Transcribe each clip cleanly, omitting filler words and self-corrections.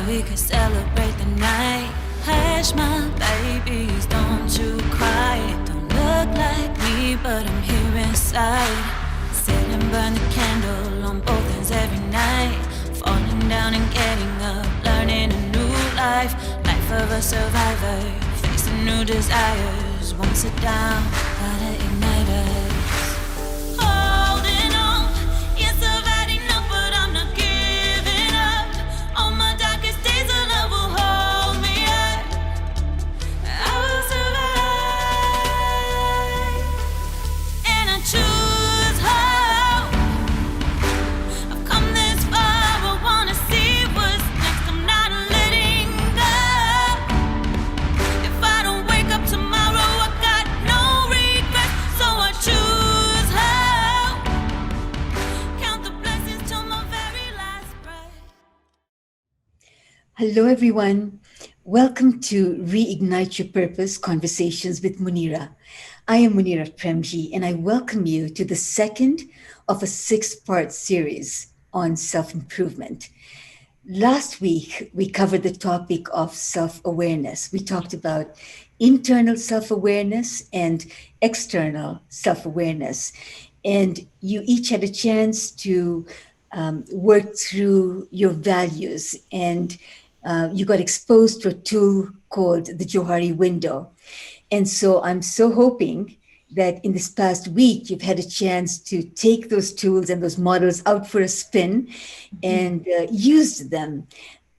we could celebrate the night. Hush, my babies, don't you cry. Don't look like me, but I'm here inside. Sit and burn the candle on both ends every night. Falling down and getting up, learning a new life. Life of a survivor, facing new desires. Won't sit down, gotta ignite us. Holding on, yes, I've had enough, but I'm not giving up. On my darkest days, the love will hold me up. I will survive, and I choose hope. I've come this far, I wanna see what's next. I'm not letting go. If I don't wake up tomorrow, I got no regrets, so I choose hope. Count the blessings till my very last breath. Hello, everyone. Welcome to Reignite Your Purpose Conversations with Munira. I am Munira Premji, and I welcome you to the second of a 6-part series on self-improvement. Last week, we covered the topic of self-awareness. We talked about internal self-awareness and external self-awareness. And you each had a chance to work through your values, and you got exposed to a tool called the Johari window. And so I'm so hoping that in this past week, you've had a chance to take those tools and those models out for a spin and used them.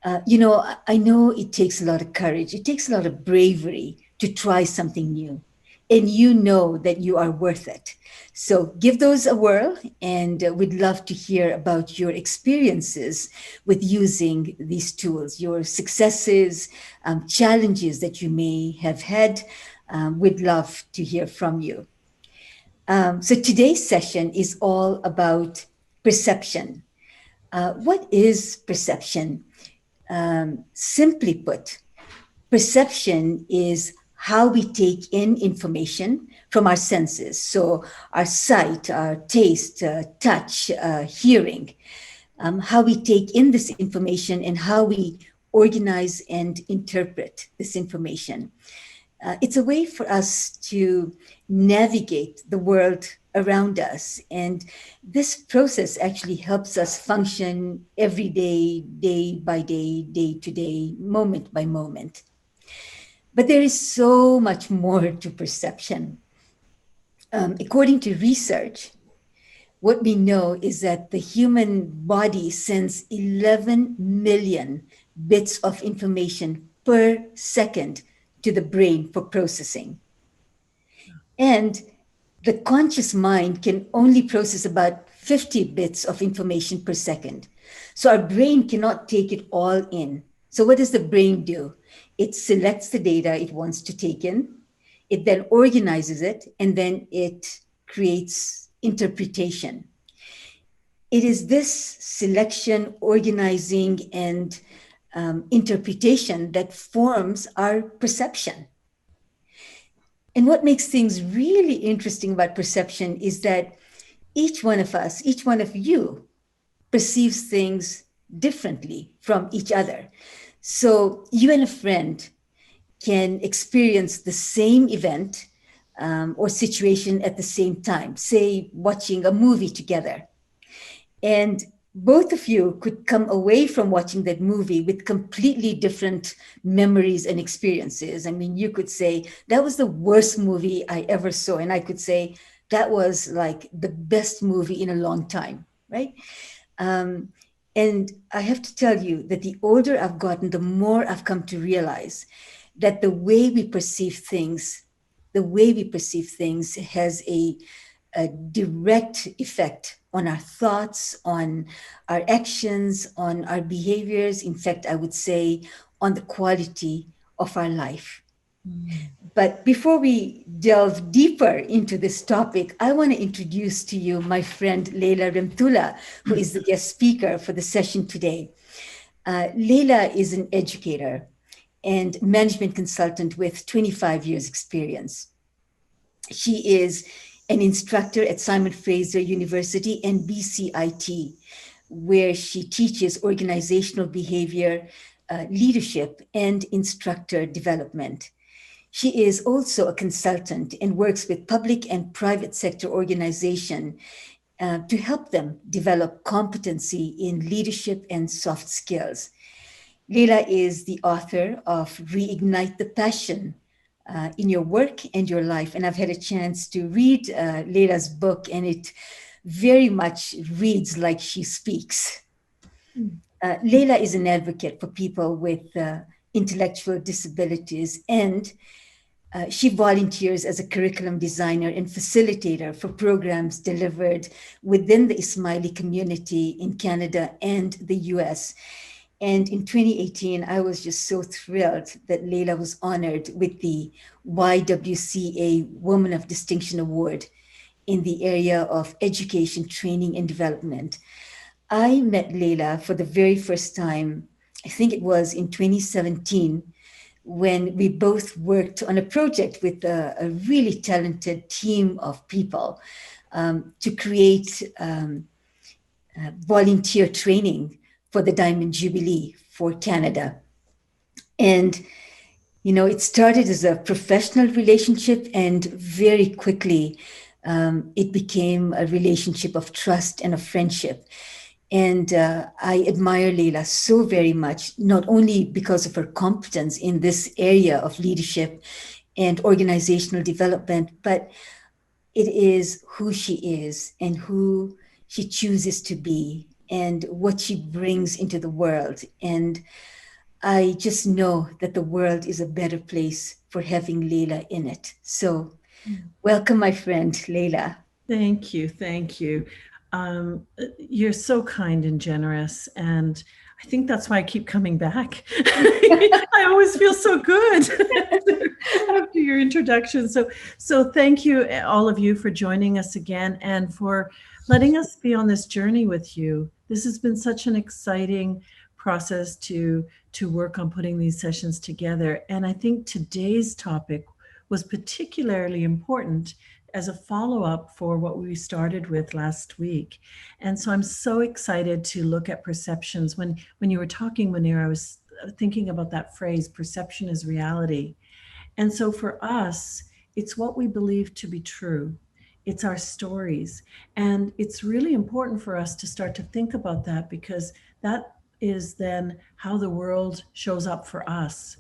I know it takes a lot of courage. It takes a lot of bravery to try something new. And you know that you are worth it. So give those a whirl, and we'd love to hear about your experiences with using these tools, your successes, challenges that you may have had. We'd love to hear from you. So today's session is all about perception. What is perception? Simply put, perception is how we take in information from our senses. So our sight, our taste, touch, hearing, how we take in this information and how we organize and interpret this information. It's a way for us to navigate the world around us. And this process actually helps us function every day, day by day, day to day, moment by moment. But there is so much more to perception. According to research, what we know is that the human body sends 11 million bits of information per second to the brain for processing. And the conscious mind can only process about 50 bits of information per second. So our brain cannot take it all in. So what does the brain do? It selects the data it wants to take in. It then organizes it, and then it creates interpretation. It is this selection, organizing, and interpretation that forms our perception. And what makes things really interesting about perception is that each one of us, each one of you, perceives things differently from each other. So you and a friend can experience the same event or situation at the same time, say watching a movie together. And both of you could come away from watching that movie with completely different memories and experiences. I mean, you could say, that was the worst movie I ever saw. And I could say, that was like the best movie in a long time, right? And I have to tell you that the older I've gotten, the more I've come to realize that the way we perceive things has a direct effect on our thoughts, on our actions, on our behaviors. In fact, I would say on the quality of our life. But before we delve deeper into this topic, I want to introduce to you my friend Leila Remtula, who is the guest speaker for the session today. Leila is an educator and management consultant with 25 years experience. She is an instructor at Simon Fraser University and BCIT, where she teaches organizational behavior, leadership and instructor development. She is also a consultant and works with public and private sector organizations to help them develop competency in leadership and soft skills. Leila is the author of Reignite the Passion in Your Work and Your Life. And I've had a chance to read Leila's book, and it very much reads like she speaks. Leila is an advocate for people with intellectual disabilities, and she volunteers as a curriculum designer and facilitator for programs delivered within the Ismaili community in Canada and the US. And in 2018, I was just so thrilled that Leila was honored with the YWCA Woman of Distinction Award in the area of education, training, and development. I met Leila for the very first time, I think it was in 2017, when we both worked on a project with a really talented team of people to create volunteer training for the Diamond Jubilee for Canada. And, it started as a professional relationship, and very quickly it became a relationship of trust and of friendship. And I admire Leila so very much, not only because of her competence in this area of leadership and organizational development, but it is who she is and who she chooses to be and what she brings into the world. And I just know that the world is a better place for having Leila in it. So welcome, my friend, Leila. Thank you. Thank you. You're so kind and generous. And I think that's why I keep coming back. I always feel so good after your introduction. So thank you, all of you, for joining us again and for letting us be on this journey with you. This has been such an exciting process to work on putting these sessions together. And I think today's topic was particularly important as a follow-up for what we started with last week. And so I'm so excited to look at perceptions. When you were talking, Munira, I was thinking about that phrase, perception is reality. And so for us, it's what we believe to be true. It's our stories. And it's really important for us to start to think about that, because that is then how the world shows up for us.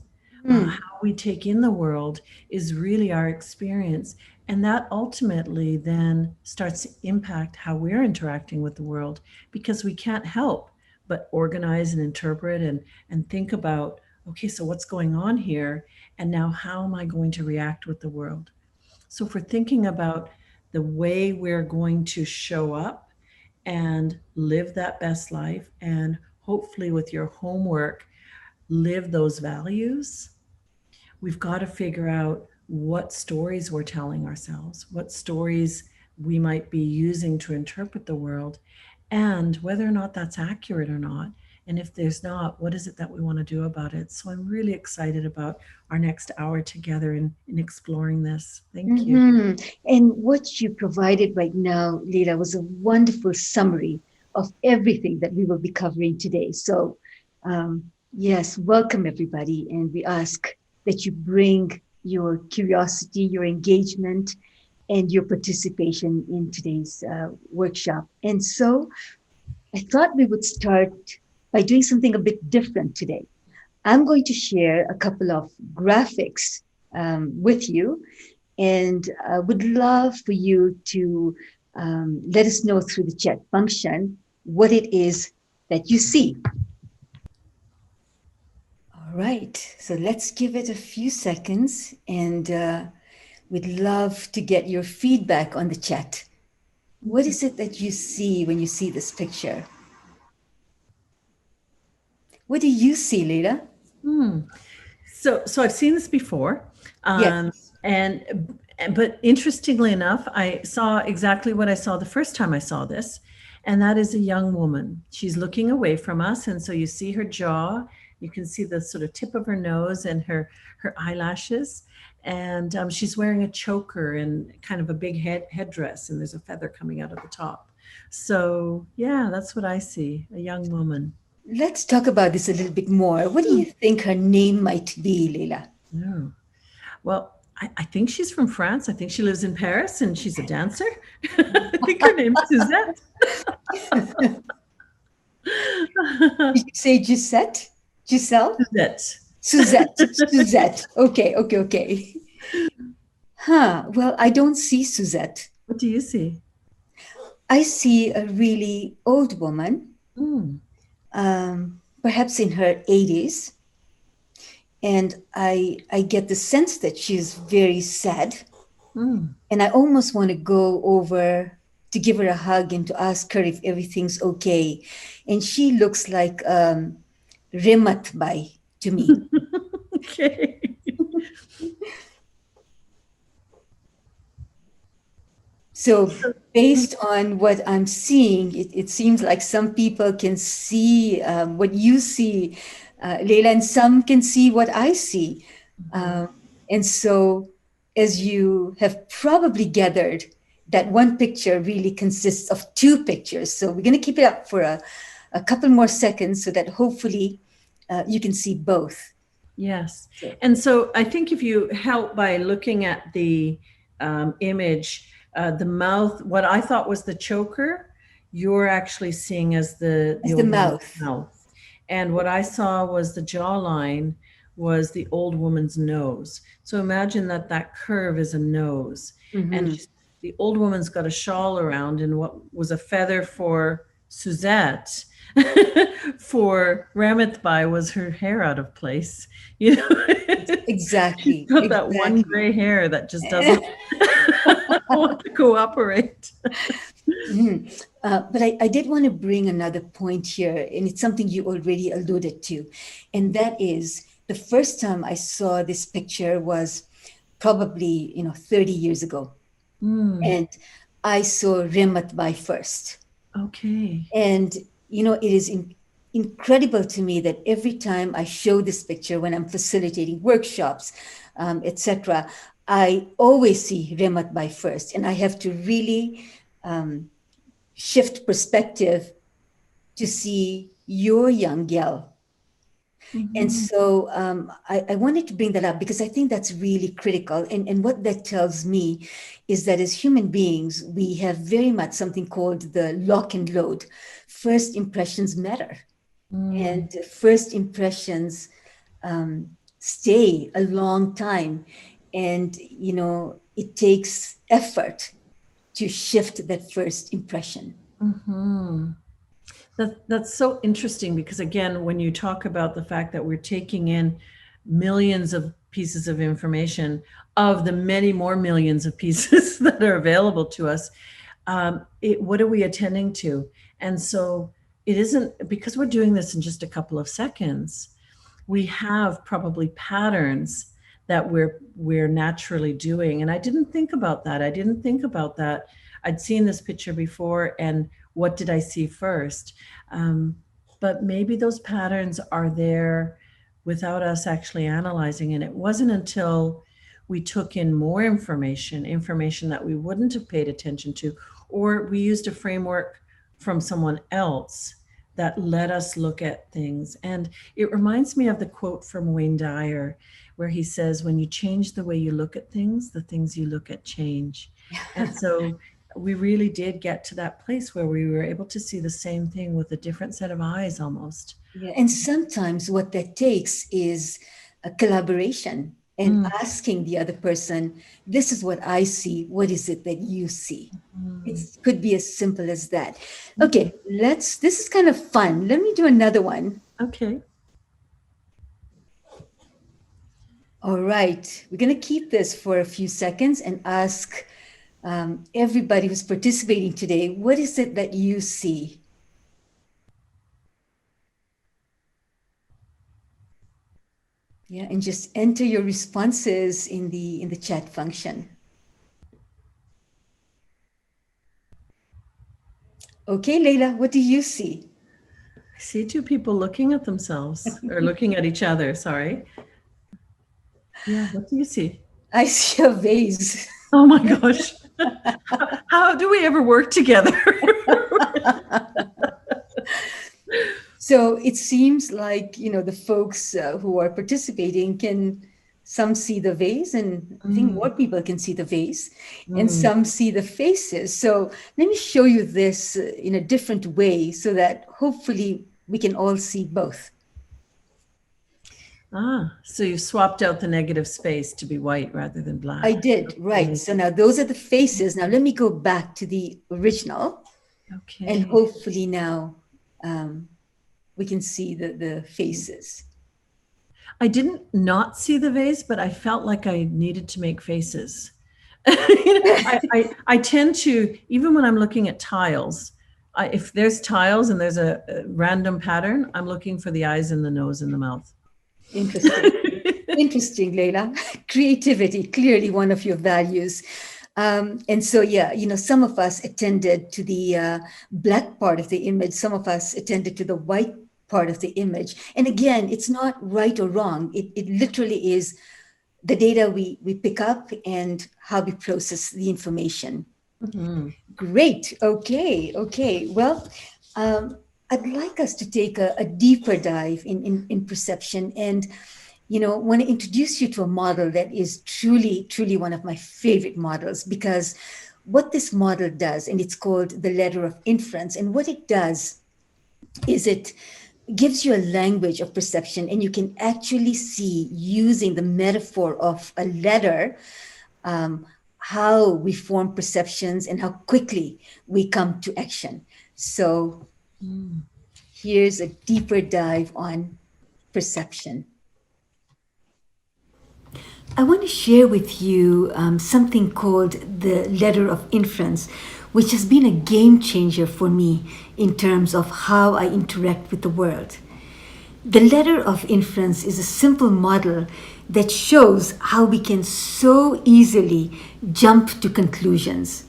How we take in the world is really our experience. And that ultimately then starts to impact how we're interacting with the world, because we can't help but organize and interpret and think about, okay, so what's going on here? And now how am I going to react with the world? So if we're thinking about the way we're going to show up and live that best life, and hopefully with your homework, live those values, we've got to figure out what stories we're telling ourselves, what stories we might be using to interpret the world, and whether or not that's accurate or not. And if there's not, what is it that we want to do about it? So I'm really excited about our next hour together in exploring this. Thank you. And what you provided right now, Leila, was a wonderful summary of everything that we will be covering today. So yes, welcome everybody. And we ask that you bring your curiosity, your engagement, and your participation in today's workshop. And so I thought we would start by doing something a bit different today. I'm going to share a couple of graphics with you, and I would love for you to let us know through the chat function what it is that you see. All right, so let's give it a few seconds, and we'd love to get your feedback on the chat. What is it that you see when you see this picture? What do you see, Leila? So I've seen this before. Yes. But interestingly enough, I saw exactly what I saw the first time I saw this, and that is a young woman. She's looking away from us, and so you see her jaw, you can see the sort of tip of her nose and her eyelashes, and she's wearing a choker and kind of a big headdress, and there's a feather coming out of the top. So yeah, that's what I see, a young woman. let's talk about this a little bit more. What do you think her name might be, Leila? No. Well, I think she's from France. I think she lives in Paris and she's a dancer. I think her name's Suzette. Did you say Gisette? Giselle? Suzette. Suzette. Suzette. Okay. Huh. Well, I don't see Suzette. What do you see? I see a really old woman, Mm. perhaps in her 80s. And I get the sense that she's very sad. Mm. And I almost want to go over to give her a hug and to ask her if everything's okay. And she looks like Remat Bai to me. Okay. So based on what I'm seeing, it seems like some people can see what you see, Leila, and some can see what I see. And so, as you have probably gathered, that one picture really consists of two pictures. So we're going to keep it up for a couple more seconds so that hopefully you can see both. Yes. And so I think if you help by looking at the image, the mouth, what I thought was the choker, you're actually seeing as the old mouth. mouth. And what I saw was the jawline was the old woman's nose. So imagine that curve is a nose. And the old woman's got a shawl around, and what was a feather for Suzette, for Ramithbai was her hair out of place. You know, Exactly. she's got that one gray hair that just doesn't want to cooperate. But I did want to bring another point here, and it's something you already alluded to, and that is the first time I saw this picture was probably 30 years ago, and I saw Remat Bai first. Okay. And it is incredible to me that every time I show this picture when I'm facilitating workshops, etc., I always see Remat Bai first, and I have to really shift perspective to see your young gal. And so I wanted to bring that up because I think that's really critical. And what that tells me is that as human beings, we have very much something called the lock and load. First impressions matter. And first impressions stay a long time. And, it takes effort to shift that first impression. That's so interesting because, again, when you talk about the fact that we're taking in millions of pieces of information of the many more millions of pieces that are available to us, what are we attending to? And so it isn't, because we're doing this in just a couple of seconds, we have probably patterns that we're naturally doing. And I didn't think about that. I'd seen this picture before, and what did I see first? But maybe those patterns are there without us actually analyzing. And it wasn't until we took in more information that we wouldn't have paid attention to, or we used a framework from someone else that let us look at things. And it reminds me of the quote from Wayne Dyer, where he says, when you change the way you look at things, the things you look at change. And so we really did get to that place where we were able to see the same thing with a different set of eyes almost. Yeah. And sometimes what that takes is a collaboration and asking the other person, this is what I see. What is it that you see? It could be as simple as that. Okay, this is kind of fun. Let me do another one. Okay. All right. We're going to keep this for a few seconds and ask everybody who's participating today, what is it that you see? Yeah, and just enter your responses in the chat function. Okay, Leila, what do you see? I see two people looking at themselves or looking at each other, sorry. Yeah, what do you see? I see a vase. Oh my gosh. How do we ever work together? So it seems like, the folks who are participating some see the vase, and I think more people can see the vase, and some see the faces. So let me show you this in a different way so that hopefully we can all see both. So you swapped out the negative space to be white rather than black. I did, right. So now those are the faces. Now let me go back to the original. Okay. And hopefully now we can see the faces. I didn't not see the vase, but I felt like I needed to make faces. I tend to, even when I'm looking at tiles, if there's tiles and there's a random pattern, I'm looking for the eyes and the nose and the mouth. Interesting. Interesting, Leila. Creativity, clearly one of your values. And so, some of us attended to the black part of the image. Some of us attended to the white part of the image. And again, it's not right or wrong. It literally is the data we pick up and how we process the information. Mm-hmm. Great. Okay. Well, I'd like us to take a deeper dive in perception, and want to introduce you to a model that is truly one of my favorite models, because what this model does, and it's called the ladder of inference, and what it does is it gives you a language of perception, and you can actually see, using the metaphor of a ladder, how we form perceptions and how quickly we come to action. So here's a deeper dive on perception. I want to share with you something called the ladder of inference, which has been a game changer for me in terms of how I interact with the world. The ladder of inference is a simple model that shows how we can so easily jump to conclusions.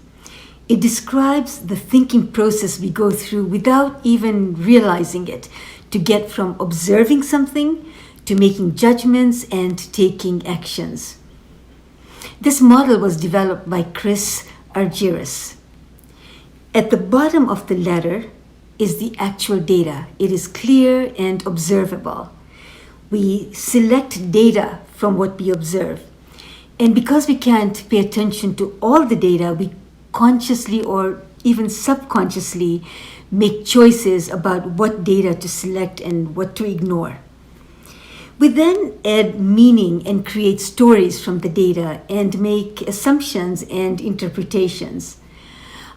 It describes the thinking process we go through without even realizing it, to get from observing something to making judgments and taking actions. This model was developed by Chris Argyris. At the bottom of the ladder is the actual data. It is clear and observable. We select data from what we observe. And because we can't pay attention to all the data, we consciously or even subconsciously make choices about what data to select and what to ignore. We then add meaning and create stories from the data and make assumptions and interpretations.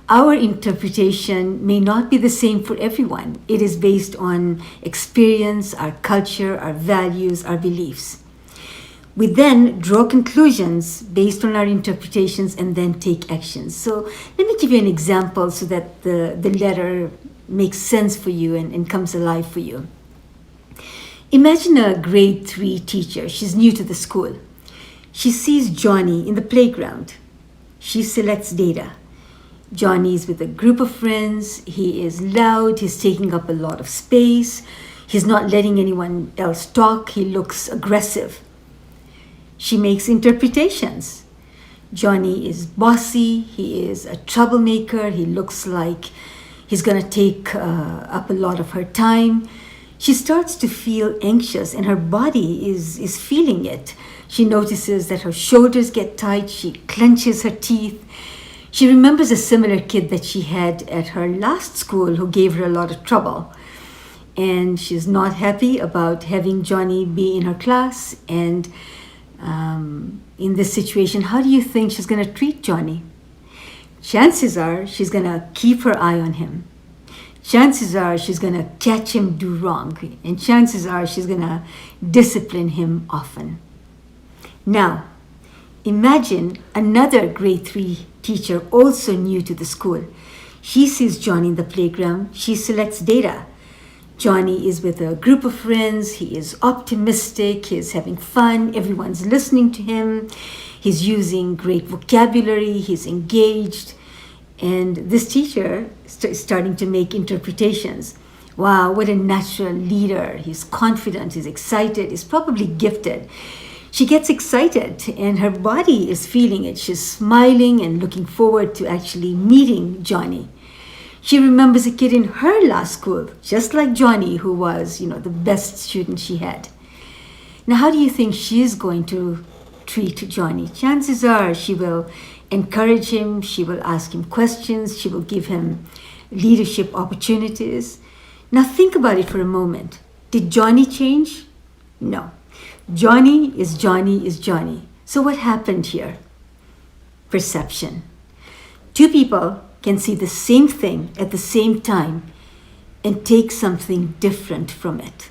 Our interpretation may not be the same for everyone. It is based on experience, our culture, our values, our beliefs. We then draw conclusions based on our interpretations and then take actions. So let me give you an example so that the ladder makes sense for you and comes alive for you. Imagine a grade 3 teacher. She's new to the school. She sees Johnny in the playground. She selects data. Johnny is with a group of friends. He is loud. He's taking up a lot of space. He's not letting anyone else talk. He looks aggressive. She makes interpretations. Johnny is bossy. He is a troublemaker. He looks like he's going to take up a lot of her time. She starts to feel anxious, and her body is feeling it. She notices that her shoulders get tight. She clenches her teeth. She remembers a similar kid that she had at her last school who gave her a lot of trouble. And she's not happy about having Johnny be in her class. And in this situation, how do you think she's going to treat Johnny? Chances are she's going to keep her eye on him. Chances are she's going to catch him do wrong. And chances are she's going to discipline him often. Now, imagine another grade 3 teacher, also new to the school. She sees Johnny in the playground. She selects data. Johnny is with a group of friends. He is optimistic. He's having fun. Everyone's listening to him. He's using great vocabulary. He's engaged. And this teacher is starting to make interpretations. Wow, what a natural leader. He's confident. He's excited. He's probably gifted. She gets excited and her body is feeling it. She's smiling and looking forward to actually meeting Johnny. She remembers a kid in her last school, just like Johnny, who was, the best student she had. Now, how do you think she is going to treat Johnny? Chances are she will encourage him, she will ask him questions, she will give him leadership opportunities. Now, think about it for a moment. Did Johnny change? No. Johnny is Johnny is Johnny. So, what happened here? Perception. Two people can see the same thing at the same time and take something different from it.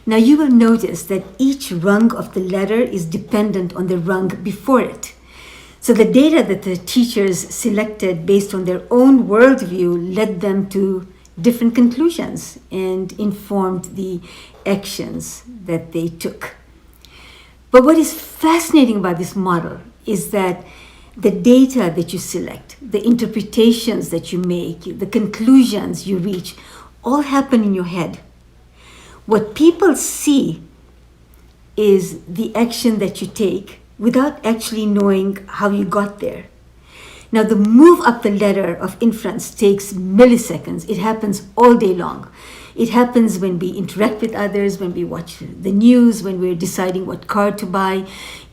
Now you will notice that each rung of the ladder is dependent on the rung before it. So the data that the teachers selected based on their own worldview led them to different conclusions and informed the actions that they took. But what is fascinating about this model is that the data that you select, the interpretations that you make, the conclusions you reach, all happen in your head. What people see is the action that you take without actually knowing how you got there. Now, the move up the ladder of inference takes milliseconds. It happens all day long. It happens when we interact with others, when we watch the news, when we're deciding what car to buy.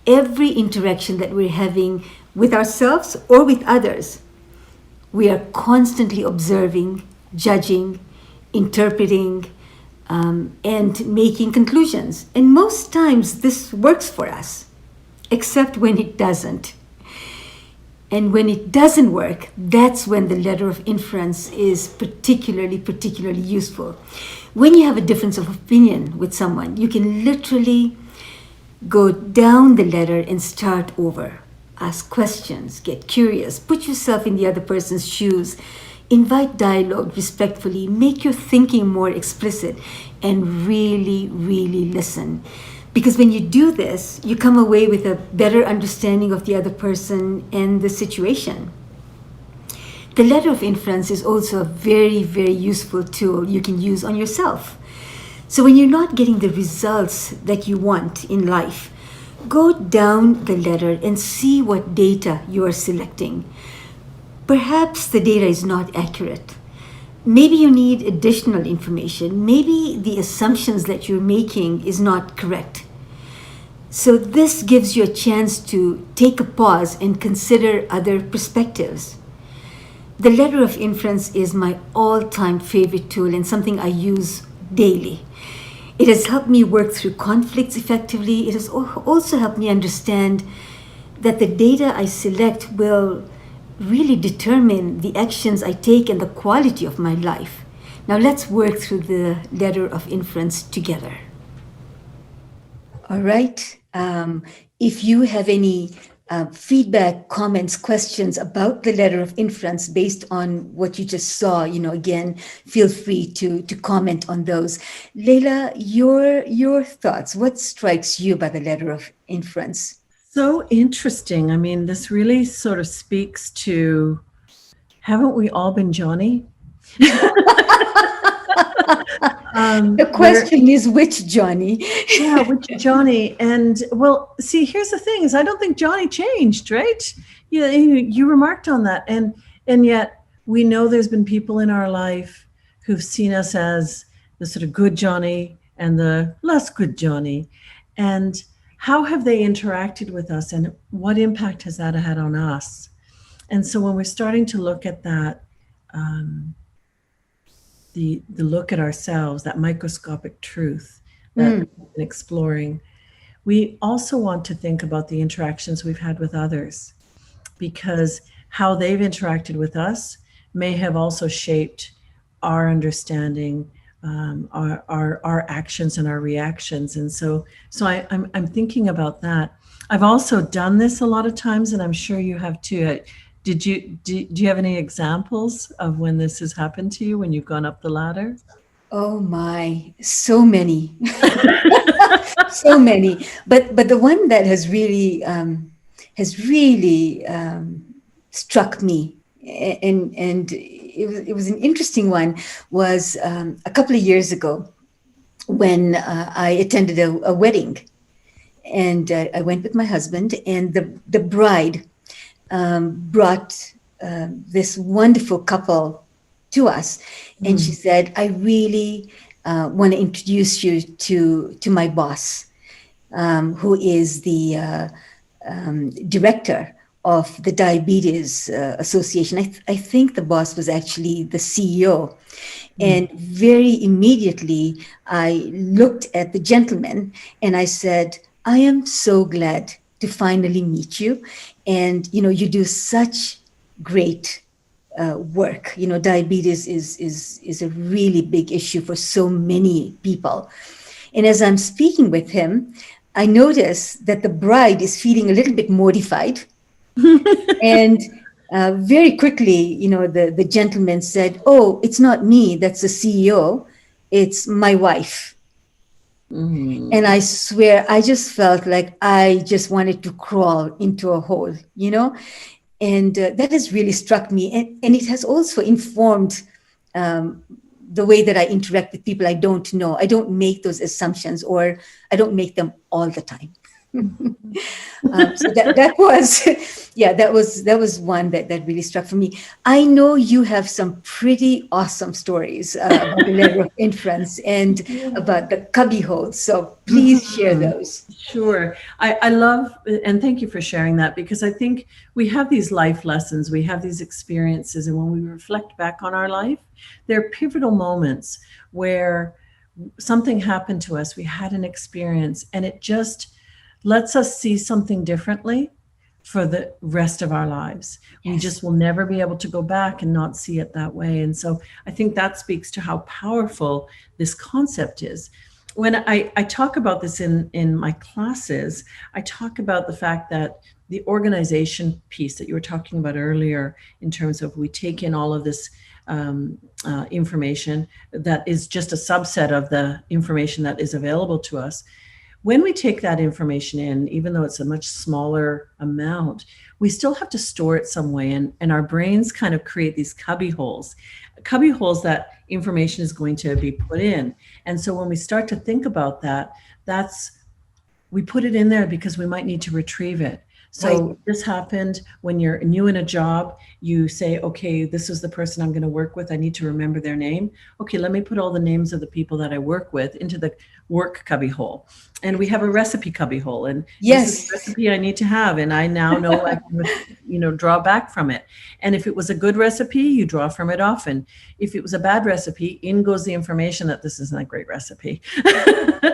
Every interaction that we're having with ourselves or with others, we are constantly observing, judging, interpreting, and making conclusions. And most times this works for us, except when it doesn't. And when it doesn't work, that's when the ladder of inference is particularly useful. When you have a difference of opinion with someone, you can literally go down the ladder and start over. Ask questions, get curious, put yourself in the other person's shoes, invite dialogue respectfully, make your thinking more explicit, and really listen. Because when you do this, you come away with a better understanding of the other person and the situation. The ladder of inference is also a very useful tool you can use on yourself. So when you're not getting the results that you want in life, go down the ladder and see what data you are selecting. Perhaps the data is not accurate. Maybe you need additional information. Maybe the assumptions that you're making is not correct. So this gives you a chance to take a pause and consider other perspectives. The ladder of inference is my all-time favorite tool and something I use daily. It has helped me work through conflicts effectively. It has also helped me understand that the data I select will really determine the actions I take and the quality of my life. Now let's work through the ladder of inference together. All right. If you have any feedback, comments, questions about the ladder of inference based on what you just saw, again, feel free to comment on those. Leila, your thoughts. What strikes you about the ladder of inference? So interesting. I mean, this really sort of speaks to, haven't we all been Johnny? The question is which Johnny? Yeah, which Johnny? And well, see, here's the thing: is I don't think Johnny changed, right? You remarked on that, and yet we know there's been people in our life who've seen us as the sort of good Johnny and the less good Johnny, and how have they interacted with us, and what impact has that had on us? And so when we're starting to look at that. The look at ourselves, that microscopic truth that we've been exploring. We also want to think about the interactions we've had with others, because how they've interacted with us may have also shaped our understanding, our actions and our reactions. And so I'm thinking about that. I've also done this a lot of times, and I'm sure you have too. Do you have any examples of when this has happened to you, when you've gone up the ladder? Oh my, so many, so many. But the one that has really struck me, and it was an interesting one, was a couple of years ago when I attended a wedding, and I went with my husband, and the bride brought this wonderful couple to us. And she said, I really want to introduce you to my boss, who is the director of the Diabetes Association. I think the boss was actually the CEO. And very immediately, I looked at the gentleman and I said, I am so glad to finally meet you. And, you do such great work. Diabetes is a really big issue for so many people. And as I'm speaking with him, I notice that the bride is feeling a little bit mortified. And very quickly, the gentleman said, oh, it's not me, that's the CEO, it's my wife. And I swear, I just felt like I just wanted to crawl into a hole, and that has really struck me. And it has also informed the way that I interact with people I don't know. I don't make those assumptions, or I don't make them all the time. So that was one that really struck for me. I know you have some pretty awesome stories about the letter of inference and about the cubby holes. So please share those. Sure. I love, and thank you for sharing that, because I think we have these life lessons, we have these experiences, and when we reflect back on our life, there are pivotal moments where something happened to us, we had an experience, and it just lets us see something differently for the rest of our lives. Yes. We just will never be able to go back and not see it that way. And so I think that speaks to how powerful this concept is. When I talk about this in my classes, I talk about the fact that the organization piece that you were talking about earlier, in terms of we take in all of this information that is just a subset of the information that is available to us. When we take that information in, even though it's a much smaller amount, we still have to store it some way. And our brains kind of create these cubby holes that information is going to be put in. And so when we start to think about that, we put it in there because we might need to retrieve it. So right. This happened when you're new in a job, you say, okay, this is the person I'm going to work with. I need to remember their name. Okay, let me put all the names of the people that I work with into the work cubby hole. And we have a recipe cubby hole. And yes, this is the recipe I need to have. And I now know I can, draw back from it. And if it was a good recipe, you draw from it often. If it was a bad recipe, in goes the information that this isn't a great recipe.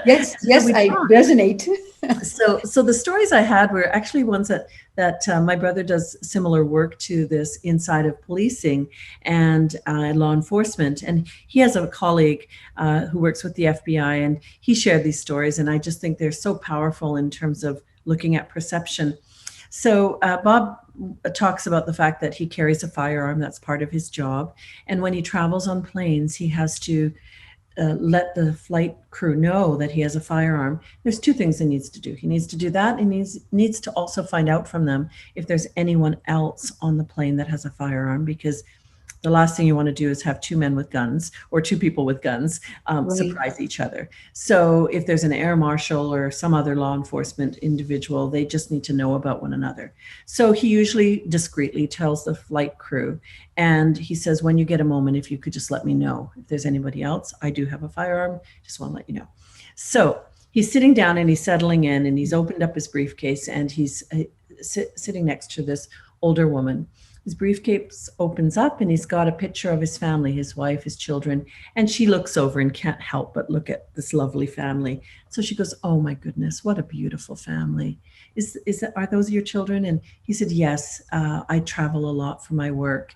Yes, I resonate. So the stories I had were actually ones that my brother does similar work to this inside of policing and law enforcement. And he has a colleague who works with the FBI, and he shared these stories. And I just think they're so powerful in terms of looking at perception. So Bob talks about the fact that he carries a firearm. That's part of his job. And when he travels on planes, he has to let the flight crew know that he has a firearm. There's two things he needs to do. He needs to do that, and he needs to also find out from them if there's anyone else on the plane that has a firearm, because the last thing you want to do is have two men with guns or two people with guns right. surprise each other. So if there's an air marshal or some other law enforcement individual, they just need to know about one another. So he usually discreetly tells the flight crew, and he says, when you get a moment, if you could just let me know if there's anybody else. I do have a firearm, just want to let you know. So he's sitting down and he's settling in, and he's opened up his briefcase, and he's sitting next to this older woman. His briefcase opens up, and he's got a picture of his family, his wife, his children. And she looks over and can't help but look at this lovely family. So she goes, oh my goodness, what a beautiful family. Are those your children? And he said, yes, I travel a lot for my work.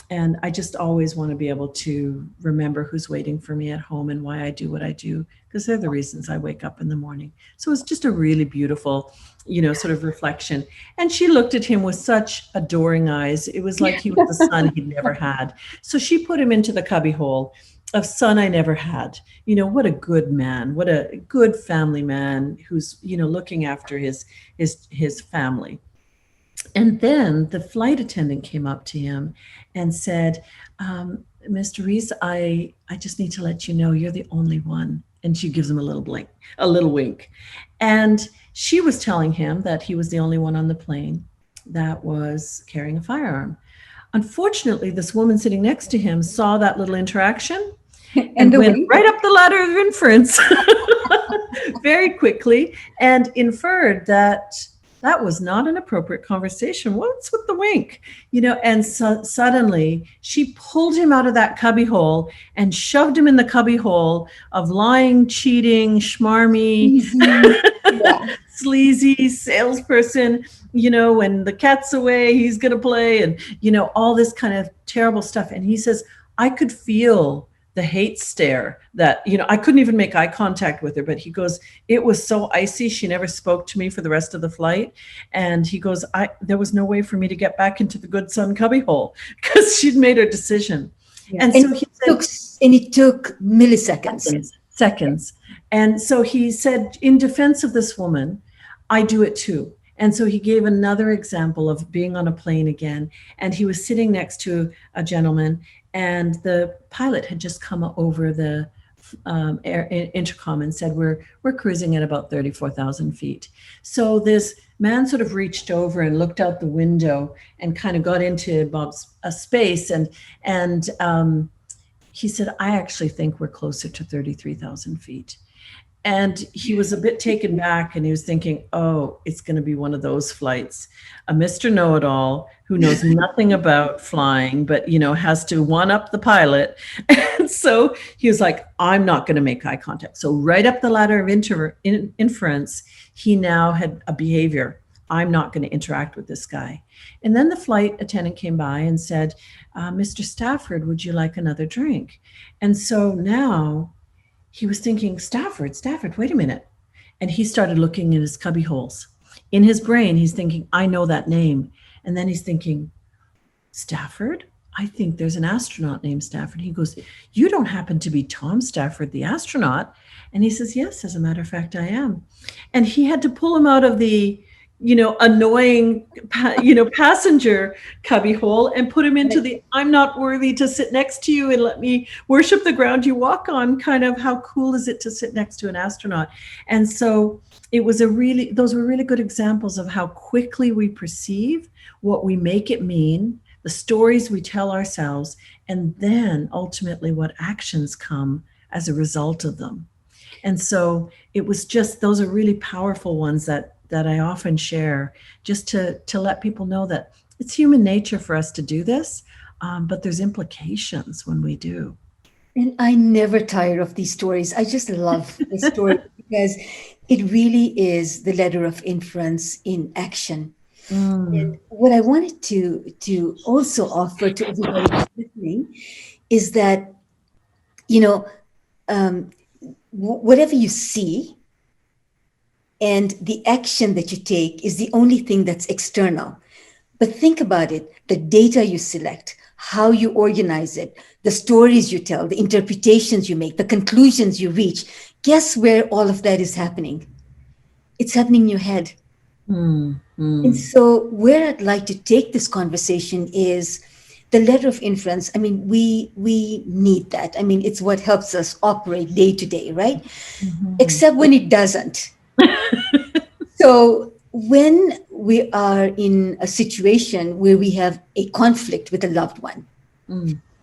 And I just always want to be able to remember who's waiting for me at home and why I do what I do, because they're the reasons I wake up in the morning. So it's just a really beautiful, sort of reflection. And she looked at him with such adoring eyes. It was like he was the son he'd never had. So she put him into the cubby hole of son I never had. What a good man, what a good family man who's, looking after his family. And then the flight attendant came up to him and said, Mr. Reese, I just need to let you know you're the only one. And she gives him a little wink. And she was telling him that he was the only one on the plane that was carrying a firearm. Unfortunately, this woman sitting next to him saw that little interaction And and went right up the ladder of inference very quickly and inferred that that was not an appropriate conversation. What's with the wink? And so suddenly she pulled him out of that cubbyhole and shoved him in the cubbyhole of lying, cheating, schmarmy, sleazy salesperson. When the cat's away, he's going to play, and, all this kind of terrible stuff. And he says, I could feel the hate stare that, I couldn't even make eye contact with her, but he goes, it was so icy. She never spoke to me for the rest of the flight. And he goes, there was no way for me to get back into the good sun cubbyhole because she'd made her decision. Yeah. And so it took milliseconds. Seconds. And so he said, in defense of this woman, I do it too. And so he gave another example of being on a plane again. And he was sitting next to a gentleman, and the pilot had just come over the intercom and said, we're cruising at about 34,000 feet. So this man sort of reached over and looked out the window and kind of got into Bob's space. And he said, I actually think we're closer to 33,000 feet. And he was a bit taken back, and he was thinking, oh, it's going to be one of those flights. A Mr. Know-it-all who knows nothing about flying, but, has to one-up the pilot. And so he was like, I'm not going to make eye contact. So right up the ladder of inference, he now had a behavior. I'm not going to interact with this guy. And then the flight attendant came by and said, Mr. Stafford, would you like another drink? And so now he was thinking, Stafford, wait a minute. And he started looking in his cubby holes. In his brain, he's thinking, I know that name. And then he's thinking, Stafford? I think there's an astronaut named Stafford. He goes, you don't happen to be Tom Stafford, the astronaut? And he says, yes, as a matter of fact, I am. And he had to pull him out of the annoying, passenger cubbyhole and put him into the I'm not worthy to sit next to you and let me worship the ground you walk on kind of how cool is it to sit next to an astronaut. And so those were really good examples of how quickly we perceive what we make it mean, the stories we tell ourselves, and then ultimately what actions come as a result of them. And so it was just, those are really powerful ones that I often share, just to let people know that it's human nature for us to do this, but there's implications when we do. And I never tire of these stories. I just love the story because it really is the letter of inference in action. And what I wanted to also offer to everybody who's listening is that, whatever you see, and the action that you take is the only thing that's external. But think about it, the data you select, how you organize it, the stories you tell, the interpretations you make, the conclusions you reach. Guess where all of that is happening? It's happening in your head. And so where I'd like to take this conversation is the letter of inference. I mean, we need that. I mean, it's what helps us operate day to day, right? Except when it doesn't. So when we are in a situation where we have a conflict with a loved one,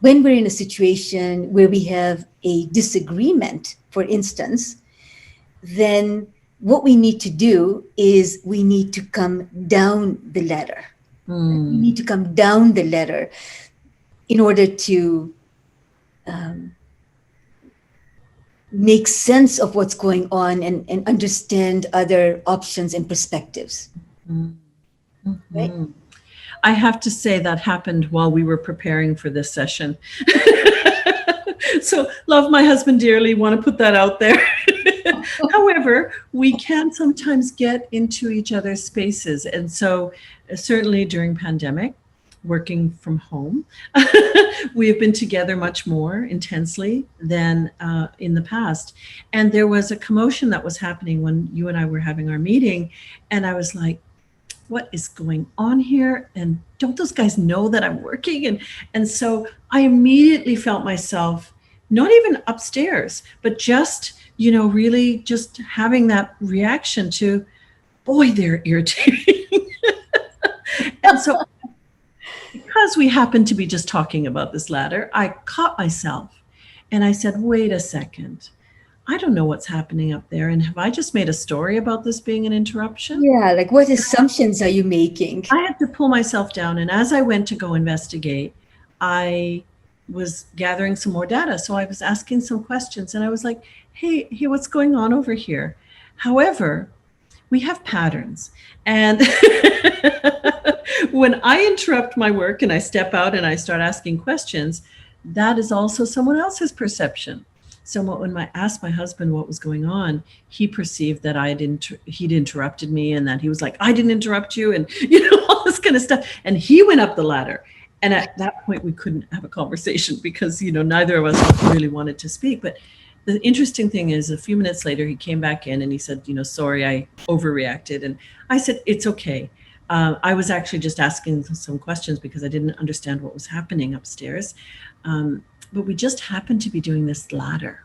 when we're in a situation where we have a disagreement, for instance, then what we need to do is we need to come down the ladder. We need to come down the ladder in order to make sense of what's going on and understand other options and perspectives. Right? I have to say that happened while we were preparing for this session. So love my husband dearly, want to put that out there. However, we can sometimes get into each other's spaces. And so certainly during pandemic, working from home, we have been together much more intensely than in the past. And there was a commotion that was happening when you and I were having our meeting. And I was like, what is going on here? And don't those guys know that I'm working? And so I immediately felt myself, not even upstairs, but just, really just having that reaction to, boy, they're irritating. And so it because we happened to be just talking about this ladder, I caught myself and I said, wait a second. I don't know what's happening up there. And have I just made a story about this being an interruption? Yeah, like what assumptions are you making? I had to pull myself down. And as I went to go investigate, I was gathering some more data. So I was asking some questions and I was like, hey, what's going on over here? However, we have patterns. And when I interrupt my work and I step out and I start asking questions, that is also someone else's perception. So when I asked my husband what was going on, he perceived that he'd interrupted me and that he was like, I didn't interrupt you, and all this kind of stuff. And he went up the ladder. And at that point, we couldn't have a conversation because, neither of us really wanted to speak. But the interesting thing is, a few minutes later, he came back in and he said, sorry, I overreacted. And I said, it's okay. I was actually just asking some questions because I didn't understand what was happening upstairs. But we just happened to be doing this ladder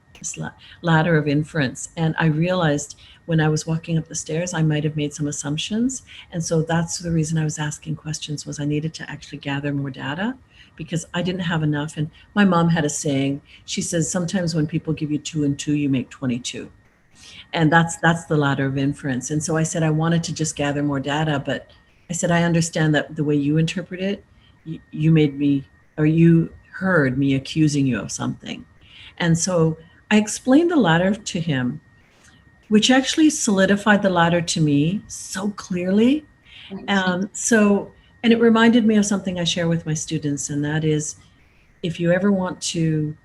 of inference. And I realized when I was walking up the stairs, I might have made some assumptions. And so that's the reason I was asking questions, was I needed to actually gather more data because I didn't have enough. And my mom had a saying. She says, sometimes when people give you 2 and 2, you make 22. And that's the ladder of inference. And so I said, I wanted to just gather more data, but I said, I understand that the way you interpret it, you made me, or you heard me accusing you of something. And so I explained the ladder to him, which actually solidified the ladder to me so clearly. And it reminded me of something I share with my students, and that is, if you ever want to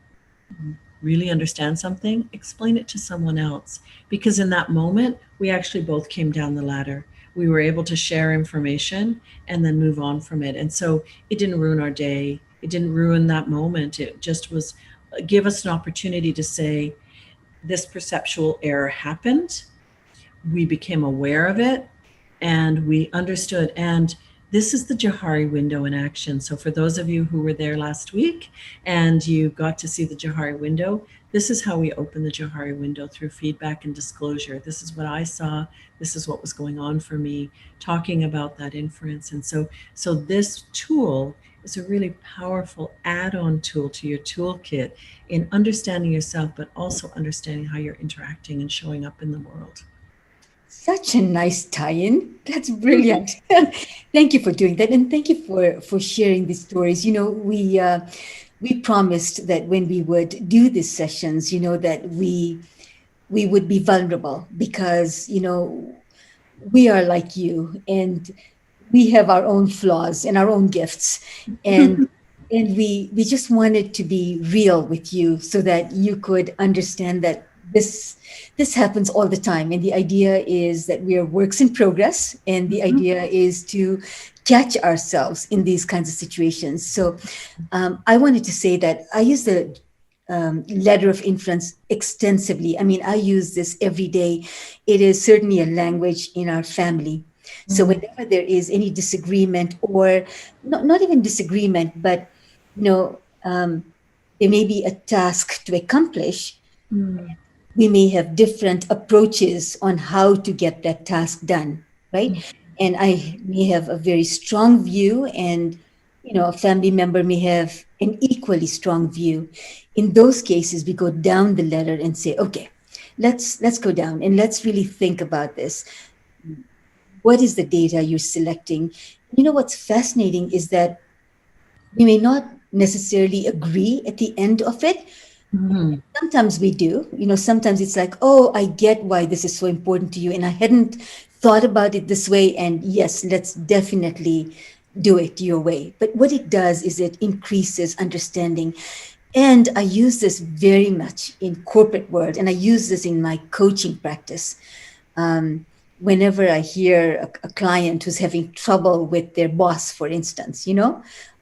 really understand something, explain it to someone else. Because in that moment, we actually both came down the ladder. We were able to share information and then move on from it. And so it didn't ruin our day. It didn't ruin that moment. It just was give us an opportunity to say, this perceptual error happened. We became aware of it and we understood. And this is the Johari window in action. So for those of you who were there last week and you got to see the Johari window, this is how we open the Johari window, through feedback and disclosure. This is what I saw. This is what was going on for me, talking about that inference. And so this tool is a really powerful add-on tool to your toolkit in understanding yourself, but also understanding how you're interacting and showing up in the world. Such a nice tie-in. That's brilliant. Thank you for doing that. And thank you for sharing these stories. We promised that when we would do these sessions, that we would be vulnerable because, we are like you and we have our own flaws and our own gifts. And we just wanted to be real with you so that you could understand that this happens all the time. And the idea is that we are works in progress. And the idea is to catch ourselves in these kinds of situations. So I wanted to say that I use the letter of inference extensively. I mean, I use this every day. It is certainly a language in our family. So whenever there is any disagreement, or not even disagreement, but there may be a task to accomplish, we may have different approaches on how to get that task done, right? And I may have a very strong view, and a family member may have an equally strong view. In those cases, we go down the ladder and say, okay, let's go down and let's really think about this. What is the data you're selecting? What's fascinating is that we may not necessarily agree at the end of it. Sometimes we do. Sometimes it's like, oh, I get why this is so important to you, and I hadn't thought about it this way. And yes, let's definitely do it your way. But what it does is it increases understanding. And I use this very much in corporate world, and I use this in my coaching practice. Whenever I hear a client who's having trouble with their boss, for instance,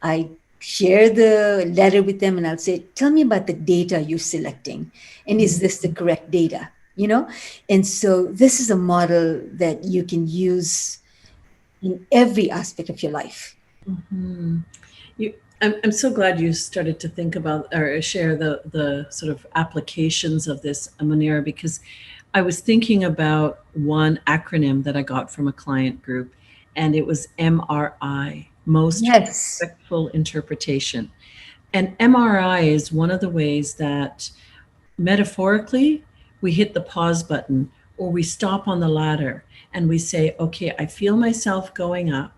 I share the letter with them and I'll say, tell me about the data you're selecting. And is this the correct data? And so this is a model that you can use in every aspect of your life. I'm so glad you started to think about or share the sort of applications of this, Munira, because I was thinking about one acronym that I got from a client group, and it was MRI, most Yes. respectful interpretation. And MRI is one of the ways that metaphorically we hit the pause button, or we stop on the ladder and we say, okay, I feel myself going up.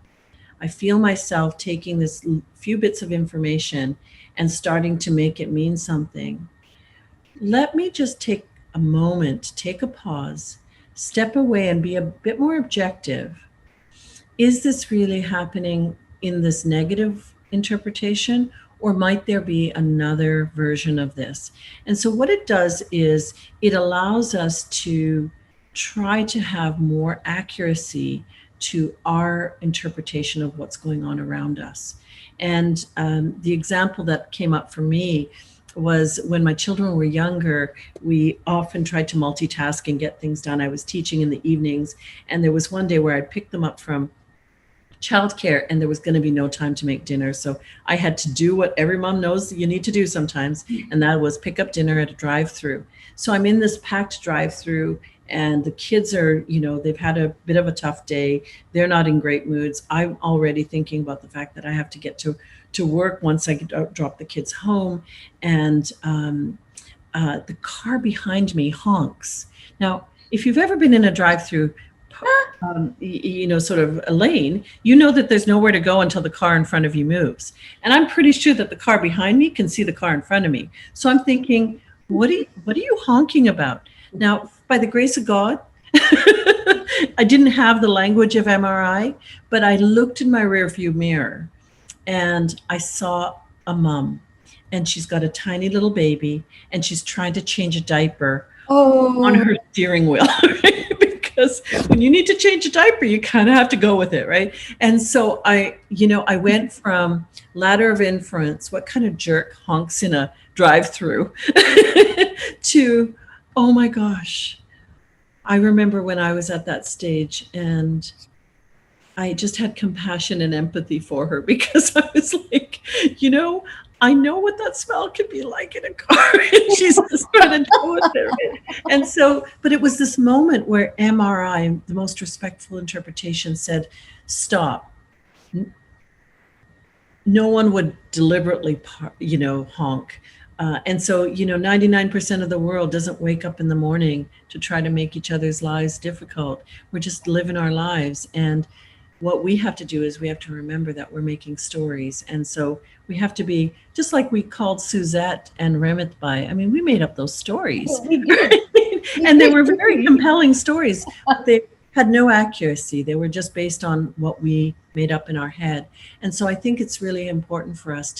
I feel myself taking this few bits of information and starting to make it mean something. Let me just take a moment, take a pause, step away and be a bit more objective. Is this really happening in this negative interpretation, or might there be another version of this? And so what it does is it allows us to try to have more accuracy to our interpretation of what's going on around us. And the example that came up for me was when my children were younger, we often tried to multitask and get things done. I was teaching in the evenings, and there was one day where I'd pick them up from childcare and there was going to be no time to make dinner. So I had to do what every mom knows that you need to do sometimes, and that was pick up dinner at a drive-through. So I'm in this packed drive-through, and the kids are, they've had a bit of a tough day. They're not in great moods. I'm already thinking about the fact that I have to get to work once I drop the kids home. And the car behind me honks. Now, if you've ever been in a drive-through, sort of a lane, that there's nowhere to go until the car in front of you moves. And I'm pretty sure that the car behind me can see the car in front of me. So I'm thinking, what are you honking about? Now, by the grace of God, I didn't have the language of MRI, but I looked in my rearview mirror and I saw a mom, and she's got a tiny little baby, and she's trying to change a diaper on her steering wheel. Because when you need to change a diaper, you kind of have to go with it, right? And so I went from ladder of inference, what kind of jerk honks in a drive-through, to, oh my gosh, I remember when I was at that stage, and I just had compassion and empathy for her, because I was like, I know what that smell could be like in a car. And she's just trying to deal with it. Right? And so, but it was this moment where MRI, the most respectful interpretation, said, stop. No one would deliberately, honk. And so, 99% of the world doesn't wake up in the morning to try to make each other's lives difficult. We're just living our lives. And what we have to do is we have to remember that we're making stories. And so we have to be, just like we called Suzette and Remitbai. I mean, we made up those stories. And they were very compelling stories, but they had no accuracy. They were just based on what we made up in our head. And so I think it's really important for us